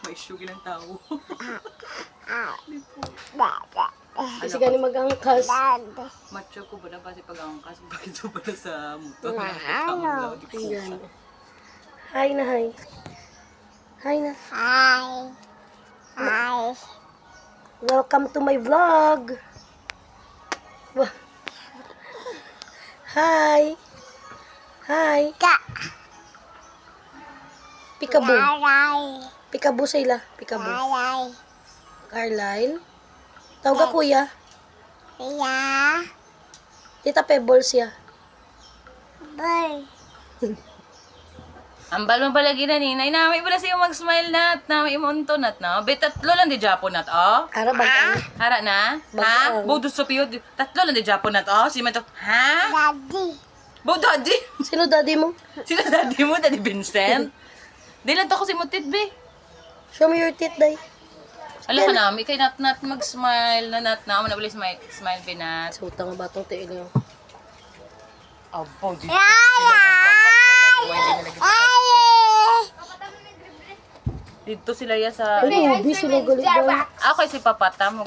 Maisugin ng tao. Kasi gani mag-angkas. Macho ko ba na kasi pag-angkas? Bakit so pala sa motor? Ayan. Hi na, hi. Hi na. Welcome to my vlog. Wah. Hi. Hi. Peekaboo. Peekaboo sila. Peekaboo. Carlyle. Tawag ka kuya. Tita Pebbles ya. Ang balong palagi na ninay, namay pala siya mag-smile nat, namay imunto nat na. Be, tatlo lang di Japon nat, oh. Ara bagang. Hara na? Ha? Bagang. Bodo sa piyo, tatlo lang di Japon nat, oh. Si Mato, ha? Bo, daddy. Sino daddy mo? Sino daddy mo? Daddy Vincent? Di lang to ko si Mutit, be. Show me your teeth, day. Alam ka namin, kay nat mag-smile na nat na. Ako na bali smile, pinat. Suta nga batong tiil niyo. Abo, di ko sila dito sila ya sa... Ay, hindi sila galit ba? Ako si Papata mo.